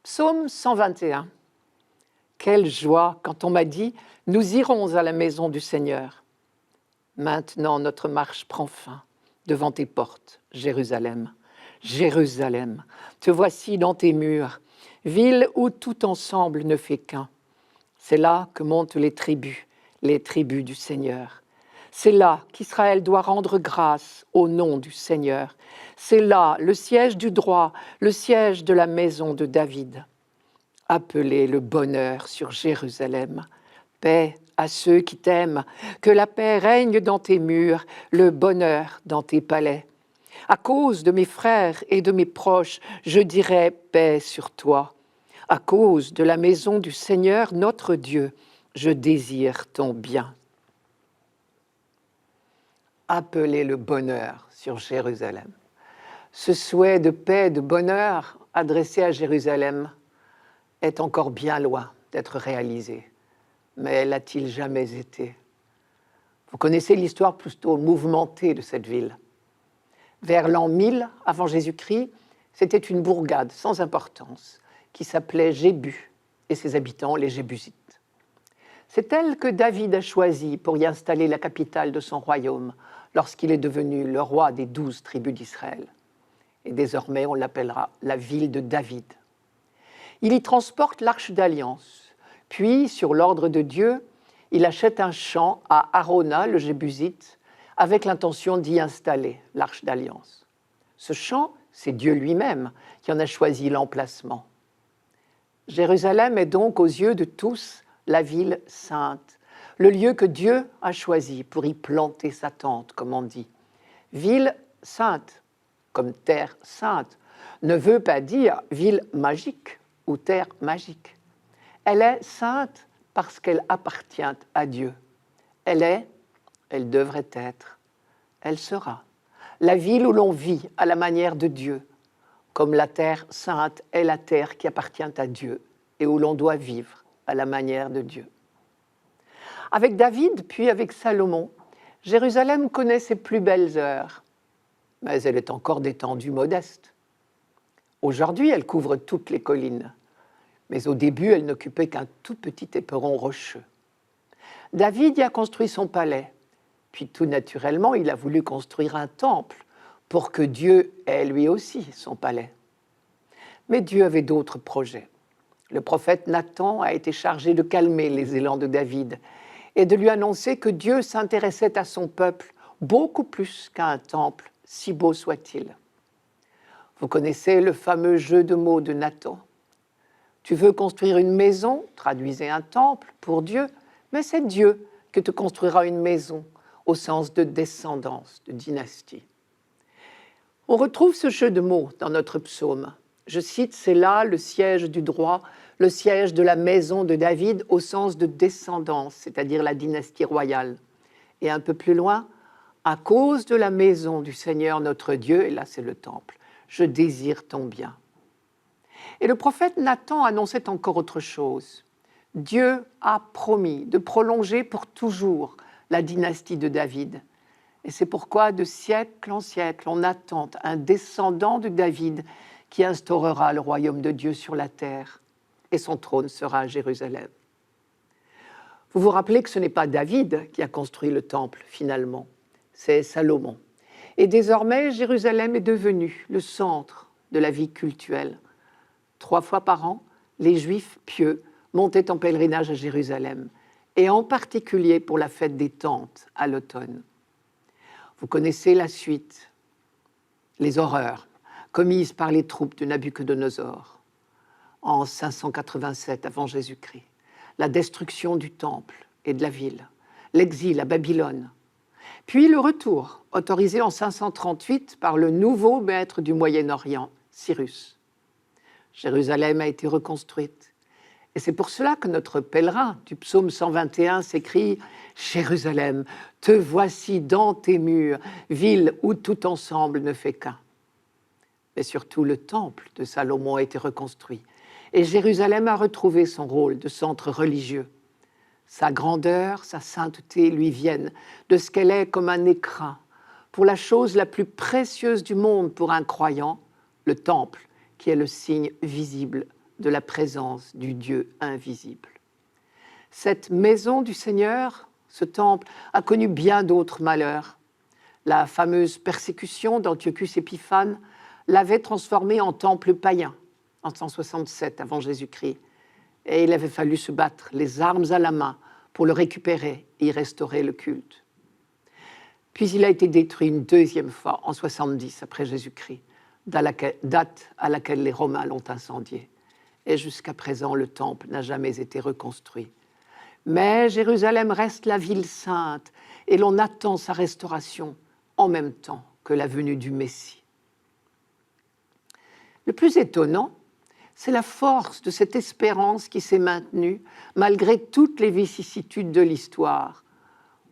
Psaume 121. Quelle joie quand on m'a dit « Nous irons à la maison du Seigneur ». Maintenant notre marche prend fin devant tes portes, Jérusalem. Jérusalem, te voici dans tes murs, ville où tout ensemble ne fait qu'un. C'est là que montent les tribus du Seigneur. C'est là qu'Israël doit rendre grâce au nom du Seigneur. C'est là le siège du droit, le siège de la maison de David. Appelez le bonheur sur Jérusalem. Paix à ceux qui t'aiment, que la paix règne dans tes murs, le bonheur dans tes palais. À cause de mes frères et de mes proches, je dirai paix sur toi. À cause de la maison du Seigneur, notre Dieu, je désire ton bien. Appelez le bonheur sur Jérusalem. Ce souhait de paix, de bonheur adressé à Jérusalem est encore bien loin d'être réalisé. Mais l'a-t-il jamais été? Vous connaissez l'histoire plutôt mouvementée de cette ville. Vers l'an 1000 avant Jésus-Christ, c'était une bourgade sans importance qui s'appelait Jébu et ses habitants les Jébusites. C'est elle que David a choisie pour y installer la capitale de son royaume lorsqu'il est devenu le roi des 12 tribus d'Israël. Et désormais, on l'appellera la ville de David. Il y transporte l'arche d'alliance. Puis, sur l'ordre de Dieu, il achète un champ à Arona, le Jébusite, avec l'intention d'y installer l'arche d'alliance. Ce champ, c'est Dieu lui-même qui en a choisi l'emplacement. Jérusalem est donc aux yeux de tous la ville sainte, le lieu que Dieu a choisi pour y planter sa tente, comme on dit. Ville sainte, comme terre sainte, ne veut pas dire ville magique ou terre magique. Elle est sainte parce qu'elle appartient à Dieu. Elle devrait être, elle sera. La ville où l'on vit à la manière de Dieu, comme la terre sainte est la terre qui appartient à Dieu et où l'on doit vivre à la manière de Dieu. Avec David, puis avec Salomon, Jérusalem connaît ses plus belles heures, mais elle est encore d'étendue modeste. Aujourd'hui, elle couvre toutes les collines, mais au début, elle n'occupait qu'un tout petit éperon rocheux. David y a construit son palais, puis tout naturellement, il a voulu construire un temple pour que Dieu ait lui aussi son palais. Mais Dieu avait d'autres projets. Le prophète Nathan a été chargé de calmer les élans de David et de lui annoncer que Dieu s'intéressait à son peuple beaucoup plus qu'à un temple, si beau soit-il. Vous connaissez le fameux jeu de mots de Nathan. Tu veux construire une maison, traduisez un temple pour Dieu, mais c'est Dieu que te construira une maison au sens de descendance, de dynastie. On retrouve ce jeu de mots dans notre psaume. Je cite, c'est là le siège du droit, le siège de la maison de David au sens de descendance, c'est-à-dire la dynastie royale. Et un peu plus loin, à cause de la maison du Seigneur notre Dieu, et là c'est le temple, je désire ton bien. Et le prophète Nathan annonçait encore autre chose. Dieu a promis de prolonger pour toujours la dynastie de David. Et c'est pourquoi de siècle en siècle, on attend un descendant de David qui instaurera le royaume de Dieu sur la terre. Et son trône sera à Jérusalem. Vous vous rappelez que ce n'est pas David qui a construit le temple, finalement. C'est Salomon. Et désormais, Jérusalem est devenue le centre de la vie cultuelle. 3 fois par an, les Juifs pieux montaient en pèlerinage à Jérusalem, et en particulier pour la fête des Tentes à l'automne. Vous connaissez la suite, les horreurs commises par les troupes de Nabuchodonosor en 587 avant Jésus-Christ, la destruction du temple et de la ville, l'exil à Babylone, puis le retour, autorisé en 538 par le nouveau maître du Moyen-Orient, Cyrus. Jérusalem a été reconstruite. Et c'est pour cela que notre pèlerin du psaume 121 s'écrit « Jérusalem, te voici dans tes murs, ville où tout ensemble ne fait qu'un ». Mais surtout, le temple de Salomon a été reconstruit. Et Jérusalem a retrouvé son rôle de centre religieux. Sa grandeur, sa sainteté lui viennent de ce qu'elle est comme un écrin pour la chose la plus précieuse du monde pour un croyant, le temple, qui est le signe visible de la présence du Dieu invisible. Cette maison du Seigneur, ce temple, a connu bien d'autres malheurs. La fameuse persécution d'Antiochus Épiphane l'avait transformé en temple païen en 167 avant Jésus-Christ. Et il avait fallu se battre les armes à la main pour le récupérer et y restaurer le culte. Puis il a été détruit une deuxième fois en 70 après Jésus-Christ, date à laquelle les Romains l'ont incendié. Et jusqu'à présent, le temple n'a jamais été reconstruit. Mais Jérusalem reste la ville sainte et l'on attend sa restauration en même temps que la venue du Messie. Le plus étonnant, c'est la force de cette espérance qui s'est maintenue malgré toutes les vicissitudes de l'histoire.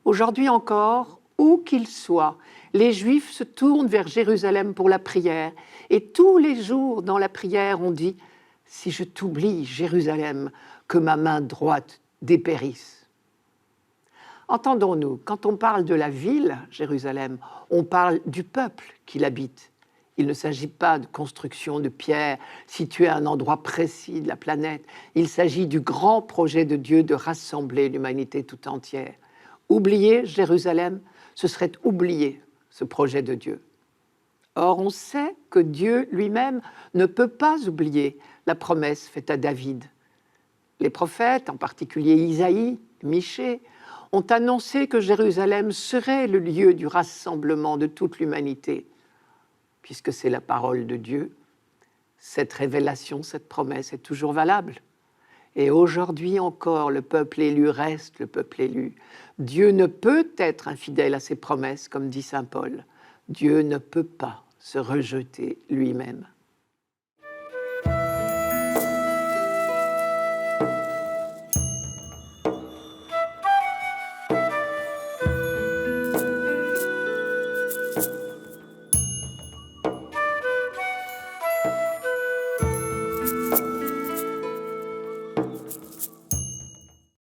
Aujourd'hui encore, où qu'ils soient, les Juifs se tournent vers Jérusalem pour la prière et tous les jours dans la prière on dit « Si je t'oublie, Jérusalem, que ma main droite dépérisse ». Entendons-nous, quand on parle de la ville, Jérusalem, on parle du peuple qui l'habite. Il ne s'agit pas de construction de pierres situées à un endroit précis de la planète. Il s'agit du grand projet de Dieu de rassembler l'humanité tout entière. Oublier Jérusalem, ce serait oublier ce projet de Dieu. Or, on sait que Dieu lui-même ne peut pas oublier la promesse faite à David. Les prophètes, en particulier Isaïe, Michée, ont annoncé que Jérusalem serait le lieu du rassemblement de toute l'humanité. Puisque c'est la parole de Dieu, cette révélation, cette promesse est toujours valable. Et aujourd'hui encore, le peuple élu reste le peuple élu. Dieu ne peut être infidèle à ses promesses, comme dit saint Paul. Dieu ne peut pas se rejeter lui-même.